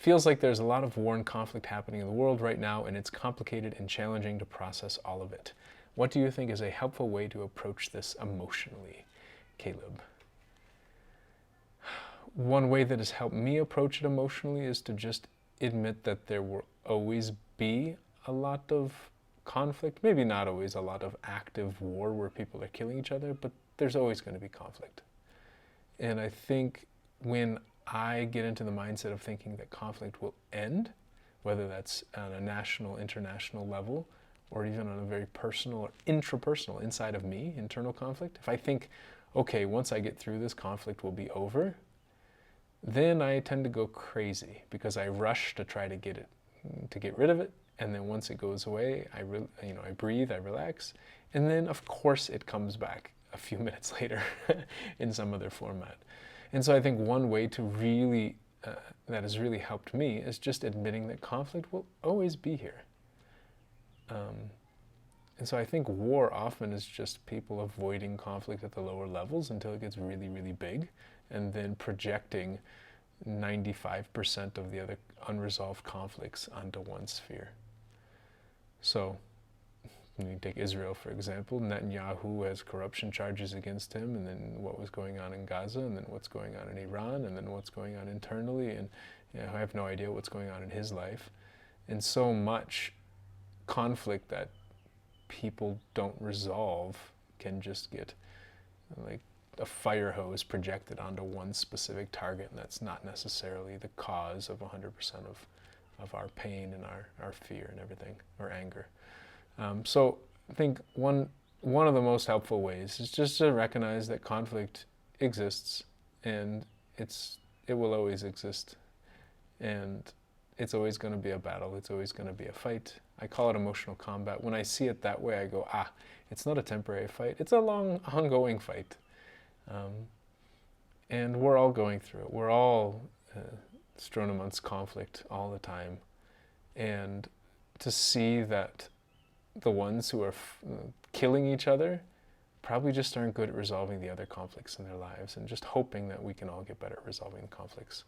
Feels like there's a lot of war and conflict happening in the world right now, and it's complicated and challenging to process all of it. What do you think is a helpful way to approach this emotionally, Caleb? One way that has helped me approach it emotionally is to just admit that there will always be a lot of conflict. Maybe not always a lot of active war where people are killing each other, but there's always going to be conflict. And I think when I get into the mindset of thinking that conflict will end, whether that's on a national, international level, or even on a very personal or intrapersonal, inside of me, internal conflict, if I think, okay, once I get through this, conflict will be over, then I tend to go crazy because I rush to try to get rid of it. And then once it goes away, I breathe, I relax, and then of course it comes back a few minutes later in some other format. And so I think one way to really, that has really helped me is just admitting that conflict will always be here. And so I think war often is just people avoiding conflict at the lower levels until it gets really, really big, and then projecting 95% of the other unresolved conflicts onto one sphere. So, you take Israel, for example. Netanyahu has corruption charges against him, and then what was going on in Gaza, and then what's going on in Iran, and then what's going on internally, and I have no idea what's going on in his life. And so much conflict that people don't resolve can just get like a fire hose projected onto one specific target, and that's not necessarily the cause of 100% of our pain and our fear and everything, or anger. So I think one of the most helpful ways is just to recognize that conflict exists, and it will always exist, and it's always going to be a battle. It's always going to be a fight. I call it emotional combat. When I see it that way, I go, it's not a temporary fight. It's a long, ongoing fight. And we're all going through it. We're all strewn amongst conflict all the time. And to see that the ones who are killing each other probably just aren't good at resolving the other conflicts in their lives, and just hoping that we can all get better at resolving the conflicts.